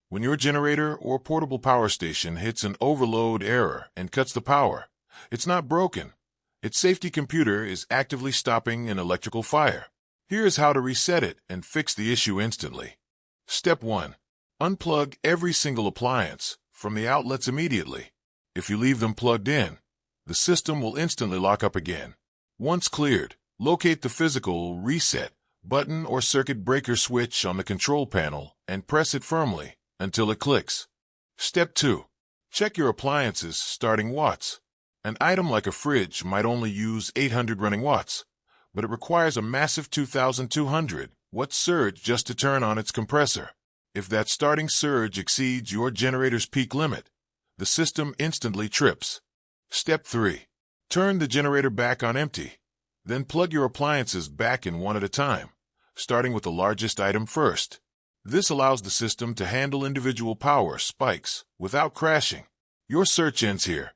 When your generator or portable power station hits an overload error and cuts the power, it's not broken. Its safety computer is actively stopping an electrical fire. Here's how to reset it and fix the issue instantly. Step 1. Unplug every single appliance from the outlets immediately. If you leave them plugged in, the system will instantly lock up again. Once cleared, locate the physical reset button or circuit breaker switch on the control panel and press it firmly until it clicks. Step 2. Check your appliance's starting watts. An item like a fridge might only use 800 running watts, but it requires a massive 2,200 watt surge just to turn on its compressor. If that starting surge exceeds your generator's peak limit, the system instantly trips. Step 3. Turn the generator back on empty. Then plug your appliances back in one at a time, starting with the largest item first. This allows the system to handle individual power spikes without crashing. Your search ends here.